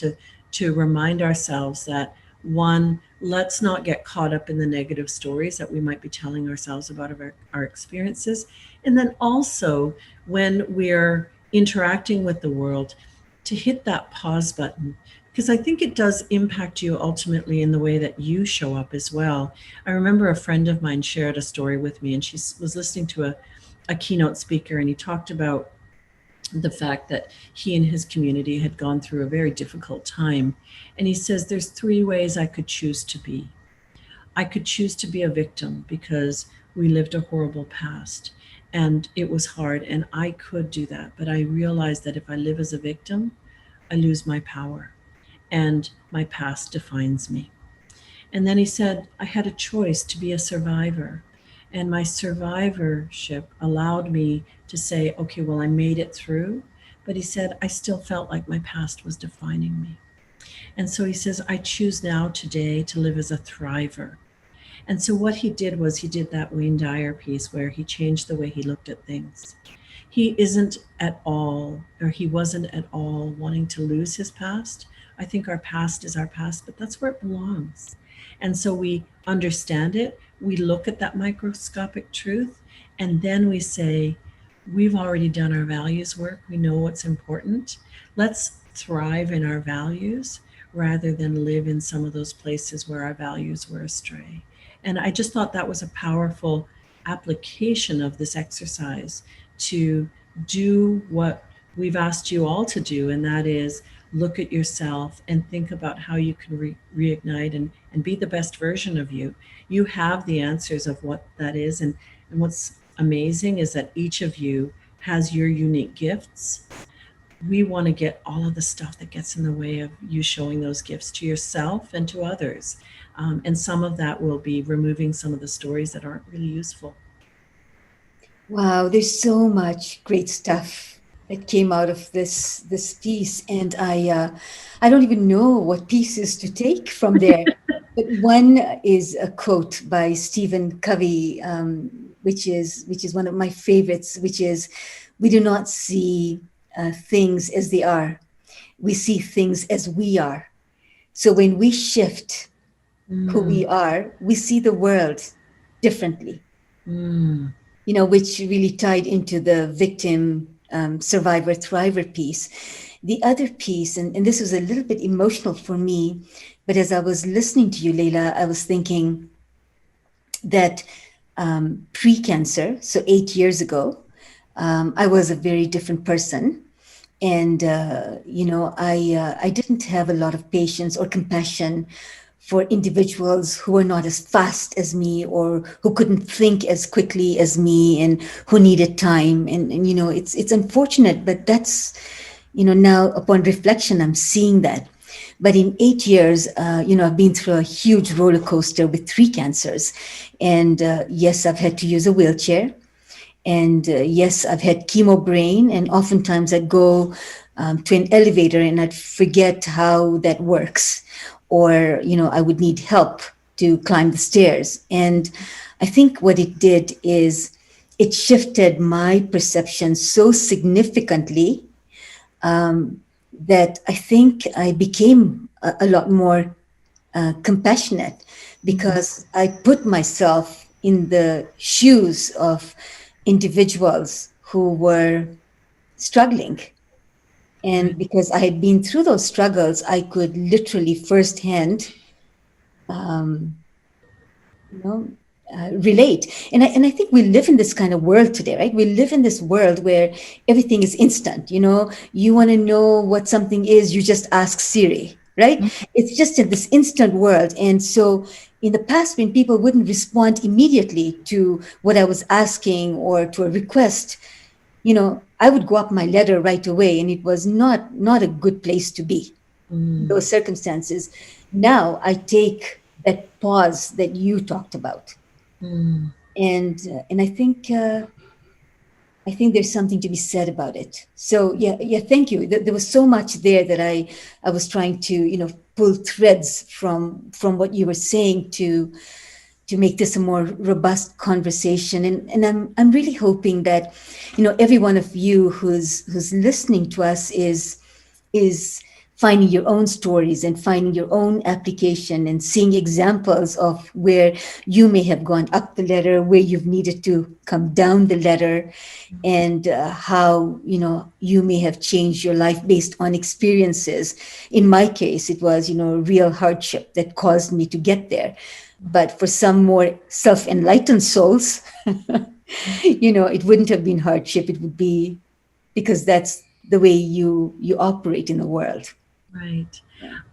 to remind ourselves that, one, let's not get caught up in the negative stories that we might be telling ourselves about our experiences. And then also, when we're interacting with the world, to hit that pause button, because I think it does impact you ultimately in the way that you show up as well. I remember a friend of mine shared a story with me, and she was listening to a keynote speaker, and he talked about the fact that he and his community had gone through a very difficult time. And he says, there's 3 ways I could choose to be. I could choose to be a victim because we lived a horrible past and it was hard, and I could do that. But I realized that if I live as a victim, I lose my power and my past defines me. And then he said, I had a choice to be a survivor. And my survivorship allowed me to say, okay, well, I made it through. But he said, I still felt like my past was defining me. And so he says, I choose now today to live as a thriver. And so what he did was he did that Wayne Dyer piece where he changed the way he looked at things. He isn't at all, or he wasn't at all wanting to lose his past. I think our past is our past, but that's where it belongs. And so we understand it. We look at that microscopic truth, and then we say, we've already done our values work. We know what's important. Let's thrive in our values rather than live in some of those places where our values were astray. And I just thought that was a powerful application of this exercise to do what we've asked you all to do, and that is look at yourself and think about how you can reignite and be the best version of you. You have the answers of what that is. And what's amazing is that each of you has your unique gifts. we want to get all of the stuff that gets in the way of you showing those gifts to yourself and to others. And some of that will be removing some of the stories that aren't really useful. Wow, there's so much great stuff that came out of this piece, and I don't even know what pieces to take from there. But one is a quote by Stephen Covey, which is one of my favorites, which is, "We do not see things as they are; we see things as we are." So when we shift who we are, we see the world differently. Mm. Which really tied into the victim, survivor, thriver piece. The other piece, and this was a little bit emotional for me, but as I was listening to you, Leila, I was thinking that pre-cancer, so 8 years ago, I was a very different person. And, I didn't have a lot of patience or compassion for individuals who were not as fast as me, or who couldn't think as quickly as me, and who needed time. And it's unfortunate, but that's, now upon reflection, I'm seeing that. But in 8 years, I've been through a huge roller coaster with 3 cancers. And yes, I've had to use a wheelchair. And yes, I've had chemo brain, and oftentimes I'd go to an elevator and I'd forget how that works, or I would need help to climb the stairs. And I think what it did is it shifted my perception so significantly, that I think I became a lot more compassionate, because I put myself in the shoes of individuals who were struggling. And because I had been through those struggles, I could literally firsthand, relate. And I think we live in this kind of world today, right? We live in this world where everything is instant. You want to know what something is, you just ask Siri, right? It's just in this instant world. And so in the past, when people wouldn't respond immediately to what I was asking or to a request, I would go up my ladder right away, and it was not a good place to be in those circumstances. Now I take that pause that you talked about. And I think there's something to be said about it. So yeah, thank you. There was so much there that I was trying to pull threads from what you were saying to make this a more robust conversation. And I'm really hoping that every one of you who's listening to us is finding your own stories and finding your own application, and seeing examples of where you may have gone up the ladder, where you've needed to come down the ladder, and how you may have changed your life based on experiences. In my case, it was real hardship that caused me to get there. But for some more self-enlightened souls, it wouldn't have been hardship. It would be because that's the way you operate in the world. Right.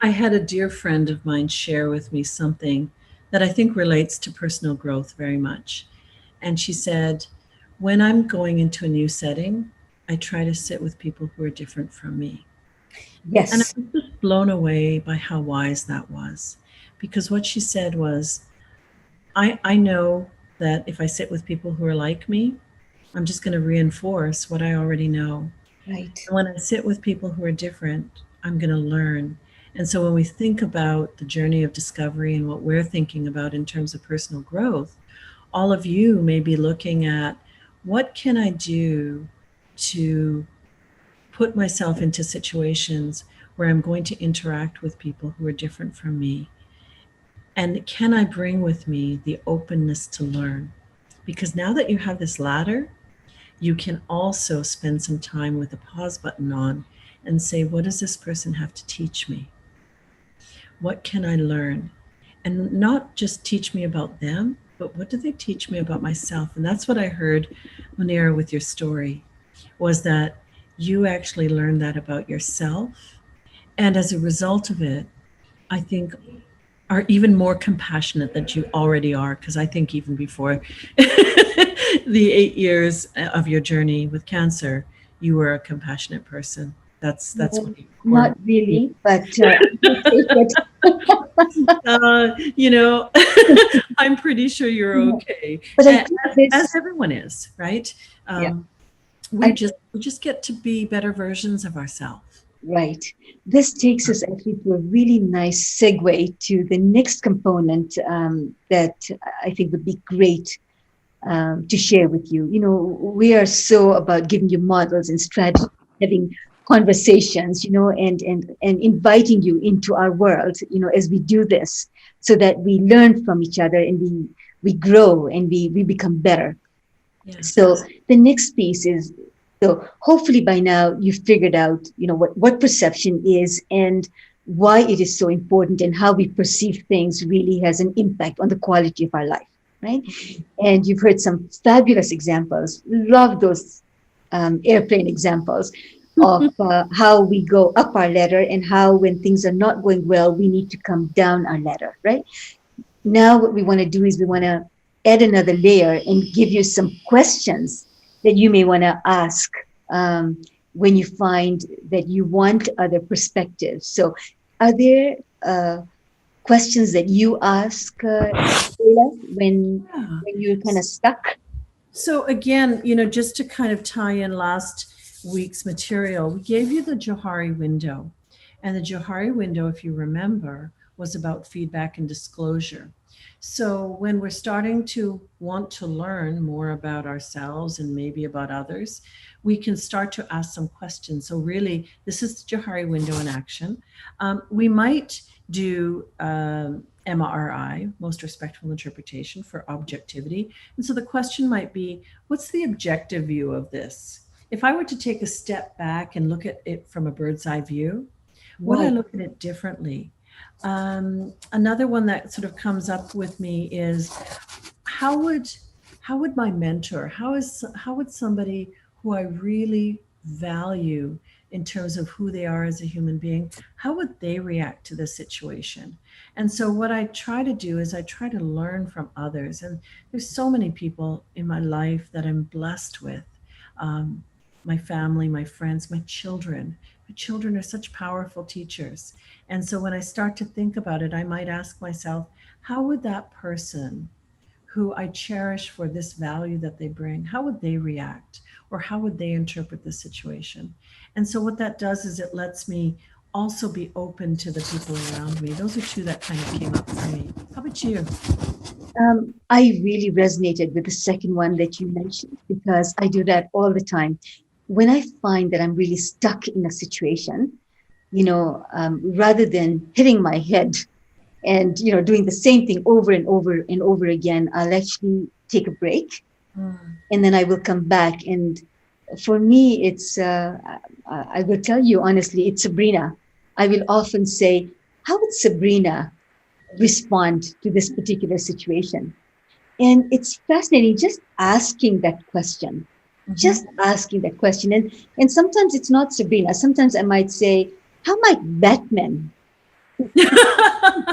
I had a dear friend of mine share with me something that I think relates to personal growth very much. And she said, when I'm going into a new setting, I try to sit with people who are different from me. Yes. And I was just blown away by how wise that was. Because what she said was, I know that if I sit with people who are like me, I'm just going to reinforce what I already know. Right. And when I sit with people who are different, I'm going to learn. And so when we think about the journey of discovery and what we're thinking about in terms of personal growth, all of you may be looking at, what can I do to put myself into situations where I'm going to interact with people who are different from me? And can I bring with me the openness to learn? Because now that you have this ladder, you can also spend some time with the pause button on and say, what does this person have to teach me? What can I learn? And not just teach me about them, but what do they teach me about myself? And that's what I heard, Munira, with your story, was that you actually learned that about yourself. And as a result of it, I think are even more compassionate than you already are. Because I think even before the 8 years of your journey with cancer, you were a compassionate person. That's what the core. Not really, but we'll take it. You know, I'm pretty sure you're Yeah. okay, But I as, think as this, everyone is, right? yeah, We I just get to be better versions of ourselves. right. This takes us actually to a really nice segue to the next component that I think would be great to share with you. You know, we are so about giving you models and strategies, having conversations, you know, and inviting you into our world, you know, as we do this, so that we learn from each other and we grow and we become better. So Yes. the next piece is, so hopefully by now you've figured out, you know, what perception is and why it is so important and how we perceive things really has an impact on the quality of our life, right? And you've heard some fabulous examples. Love those airplane examples of how we go up our ladder and how when things are not going well, we need to come down our ladder, right? Now what we want to do is we want to add another layer and give you some questions that you may want to ask when you find that you want other perspectives. So are there questions that you ask, Leila, Yeah. when you're kind of stuck? So again, just to kind of tie in last week's material, we gave you the Johari window. And the Johari window, if you remember, was about feedback and disclosure. So when we're starting to want to learn more about ourselves and maybe about others, we can start to ask some questions. So really, this is the Johari window in action. We might do MRI, most respectful interpretation, for objectivity. And so the question might be, what's the objective view of this? If I were to take a step back and look at it from a bird's eye view, would I look at it differently? Another one that sort of comes up with me is how would my mentor, how would somebody who I really value in terms of who they are as a human being, how would they react to this situation? And so what I try to do is I try to learn from others. And there's so many people in my life that I'm blessed with. My family, my friends, my children. My children are such powerful teachers. And so when I start to think about it, I might ask myself, how would that person who I cherish for this value that they bring, how would they react? Or how would they interpret the situation? And so what that does is it lets me also be open to the people around me. Those are two that kind of came up for me. How about you? I really resonated with the second one that you mentioned because I do that all the time. When I find that I'm really stuck in a situation, rather than hitting my head and doing the same thing over and over and over again, I'll actually take a break, and then I will come back. And for me, it's I will tell you honestly, it's Sabrina. I will often say, how would Sabrina respond to this particular situation? And it's fascinating just asking that question, just asking that question. And sometimes it's not Sabrina. Sometimes I might say, how might Batman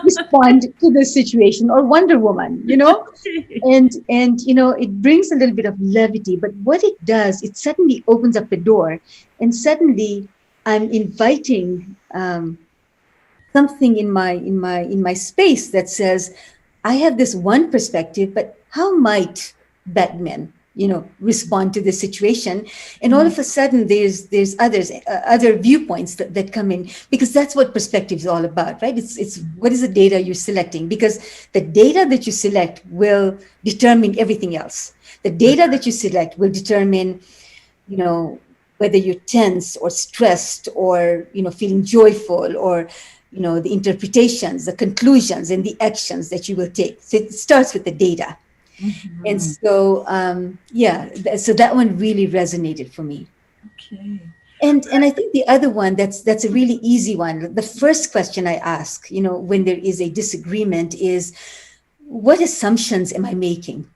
respond to this situation, or Wonder Woman, and it brings a little bit of levity, but what it does, it suddenly opens up the door, and suddenly I'm inviting something in my space that says, I have this one perspective, but how might Batman respond to this situation? And all of a sudden there's other viewpoints that come in, because that's what perspective is all about, right? It's what is the data you're selecting, because the data that you select will determine everything else. The data that you select will determine whether you're tense or stressed or feeling joyful, or the interpretations, the conclusions, and the actions that you will take. So it starts with the data. And so, so that one really resonated for me. Okay. And I think the other one that's a really easy one. The first question I ask, when there is a disagreement is, what assumptions am I making?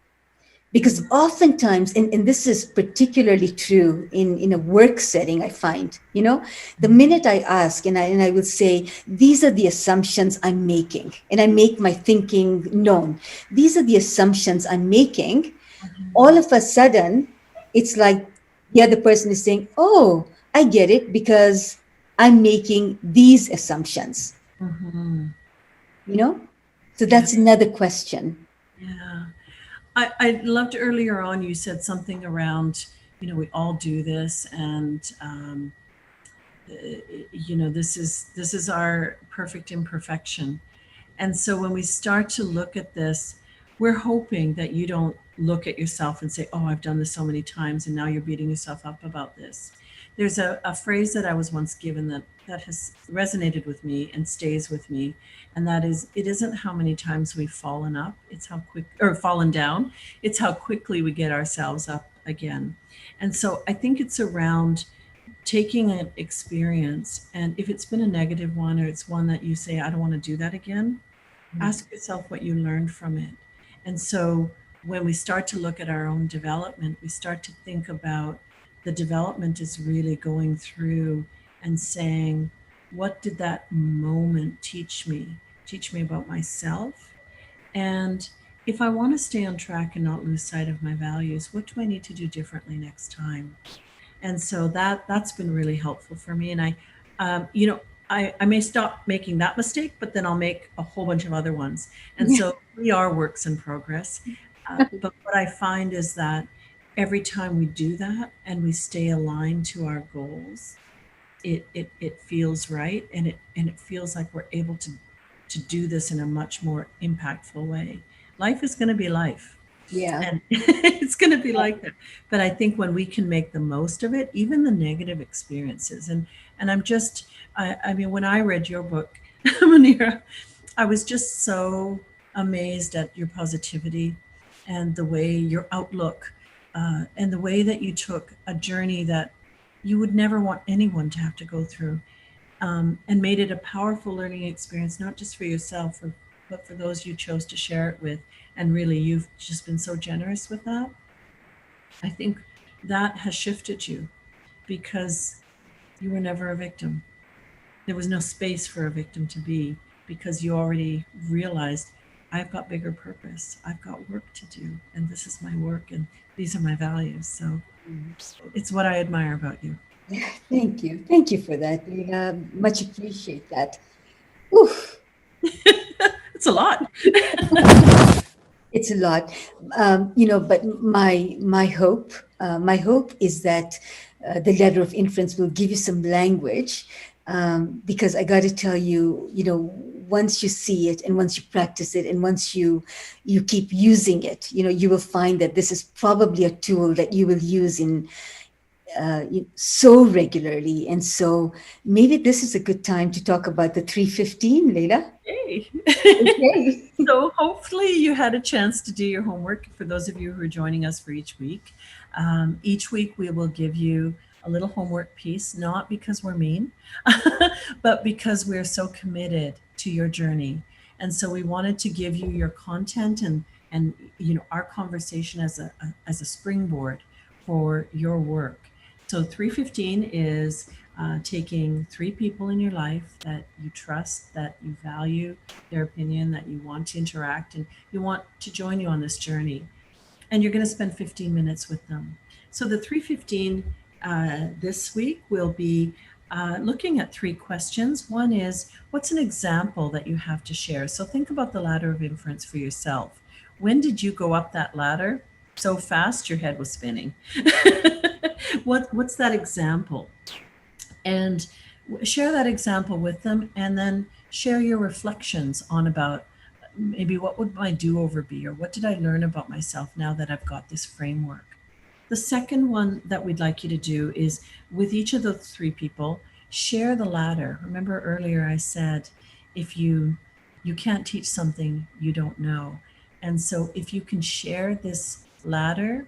Because oftentimes, and this is particularly true in a work setting, I find, the minute I ask and I will say, these are the assumptions I'm making, and I make my thinking known. These are the assumptions I'm making. All of a sudden, it's like the other person is saying, oh, I get it because I'm making these assumptions, Mhm. you know? So Yeah, that's another question. yeah. I loved earlier on you said something around, we all do this, and this is our perfect imperfection. And so when we start to look at this, we're hoping that you don't look at yourself and say, oh, I've done this so many times and now you're beating yourself up about this. There's a phrase that I was once given that has resonated with me and stays with me. And that is, it isn't how many times we've fallen up, it's how quick, or fallen down, it's how quickly we get ourselves up again. And so I think it's around taking an experience, and if it's been a negative one or it's one that you say, I don't want to do that again, ask yourself what you learned from it. And so when we start to look at our own development, we start to think about the development is really going through and saying, what did that moment teach me? Teach me about myself. And if I want to stay on track and not lose sight of my values, what do I need to do differently next time? And so that's been really helpful for me. And I may stop making that mistake, but then I'll make a whole bunch of other ones. And Yeah. so we are works in progress. But what I find is that every time we do that and we stay aligned to our goals, it feels right, and it feels like we're able to do this in a much more impactful way. Life is going to be life, Yeah. and it's going to be like that. But I think when we can make the most of it, even the negative experiences, and I mean, when I read your book, Munira, I was just so amazed at your positivity and the way your outlook, and the way that you took a journey that you would never want anyone to have to go through, and made it a powerful learning experience, not just for yourself, but for those you chose to share it with. And really, you've just been so generous with that. I think that has shifted you because you were never a victim. There was no space for a victim to be, because you already realized, I've got bigger purpose. I've got work to do, and this is my work, and these are my values. So it's what I admire about you. Thank you. Thank you for that, Leila. Much appreciate that. Oof, It's a lot. it's a lot. But my hope is that the letter of inference will give you some language, because I got to tell you, once you see it and once you practice it and once you keep using it, you will find that this is probably a tool that you will use in so regularly. And so maybe this is a good time to talk about the 315, Leila. Yay. Okay. So hopefully you had a chance to do your homework. For those of you who are joining us for each week we will give you a little homework piece, not because we're mean, but because we're so committed to your journey. And so we wanted to give you your content and our conversation as a springboard for your work. So 315 is taking three people in your life that you trust, that you value their opinion, that you want to interact, and you want to join you on this journey. And you're going to spend 15 minutes with them. So the 315 this week will be looking at three questions. One is, what's an example that you have to share? So think about the ladder of inference for yourself. When did you go up that ladder so fast your head was spinning? What's that example? And share that example with them, and then share your reflections on about maybe what would my do-over be, or what did I learn about myself now that I've got this framework. The second one that we'd like you to do is, with each of the three people, share the ladder. Remember earlier I said, if you can't teach something you don't know. And so if you can share this ladder,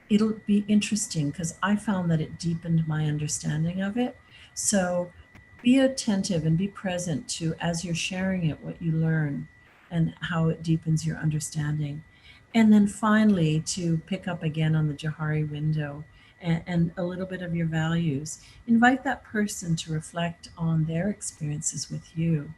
it'll be interesting, because I found that it deepened my understanding of it. So be attentive and be present to, as you're sharing it, what you learn and how it deepens your understanding. And then finally, to pick up again on the Johari window and a little bit of your values. Invite that person to reflect on their experiences with you.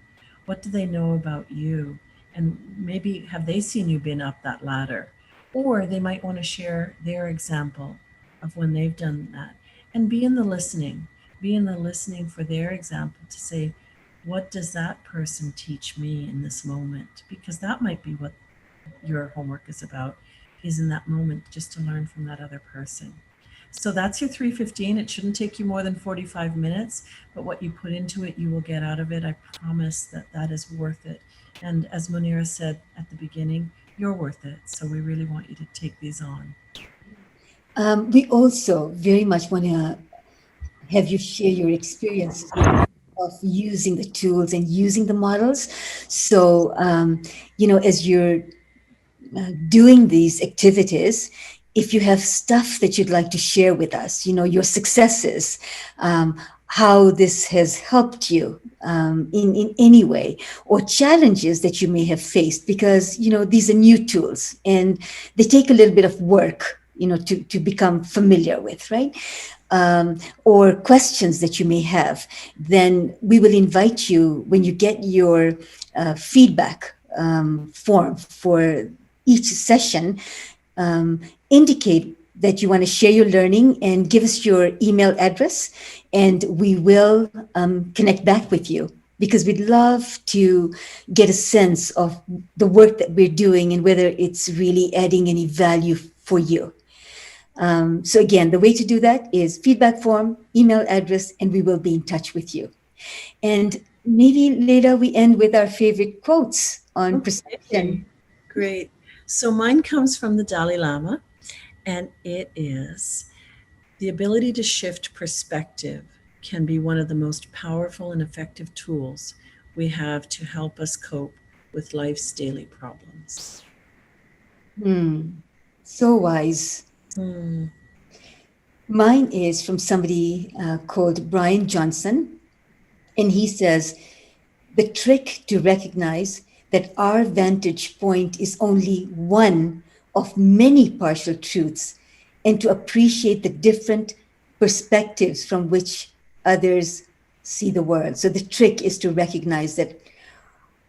What do they know about you? And maybe have they seen you been up that ladder? Or they might want to share their example of when they've done that. And be in the listening. be in the listening for their example to say, what does that person teach me in this moment? Because that might be what your homework is about, is in that moment just to learn from that other person. So that's your 315. It shouldn't take you more than 45 minutes, but what you put into it, you will get out of it. I promise that that is worth it. And as Munira said at the beginning, you're worth it. So we really want you to take these on. We also very much want to have you share your experience of using the tools and using the models. So, as you're doing these activities, if you have stuff that you'd like to share with us, your successes, how this has helped you in any way, or challenges that you may have faced, because, these are new tools and they take a little bit of work, to become familiar with, right? Or questions that you may have, then we will invite you, when you get your feedback form for each session, indicate that you want to share your learning and give us your email address, and we will connect back with you, because we'd love to get a sense of the work that we're doing and whether it's really adding any value for you. So again, the way to do that is feedback form, email address, and we will be in touch with you. And maybe later we end with our favorite quotes on perception. Great. So mine comes from the Dalai Lama, and it is, the ability to shift perspective can be one of the most powerful and effective tools we have to help us cope with life's daily problems. So wise. Mine is from somebody called Brian Johnson, and he says, the trick to recognize that our vantage point is only one of many partial truths, and to appreciate the different perspectives from which others see the world. So the trick is to recognize that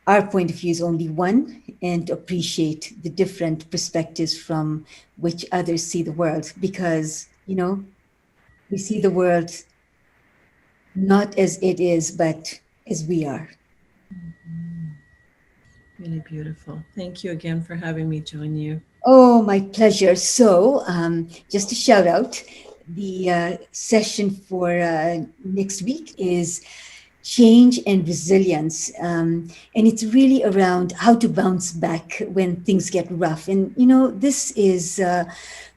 our point of view is only one, and appreciate the different perspectives from which others see the world, because, we see the world not as it is, but as we are. Really beautiful. Thank you again for having me join you. Oh, my pleasure. So just a shout out, the session for next week is change and resilience. And it's really around how to bounce back when things get rough. And, this is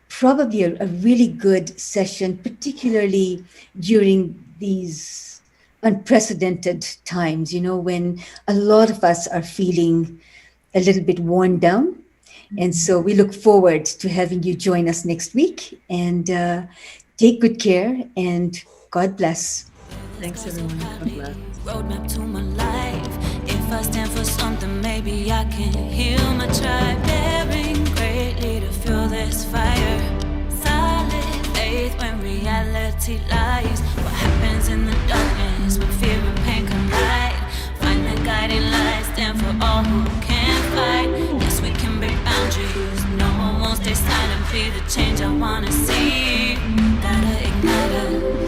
probably a really good session, particularly during these unprecedented times, when a lot of us are feeling a little bit worn down. And so we look forward to having you join us next week, and take good care, and God bless. Thanks, everyone. God bless. Roadmap to my life. If I stand for something, maybe I can heal my tribe. Daring greatly to fuel this fire. Solid faith when reality lies. What happens in the darkness when fear and pain collide? Find the guiding light, stand for all who can't fight. Yes, we can break boundaries. No one won't stay silent. Be the change I wanna see. Gotta ignite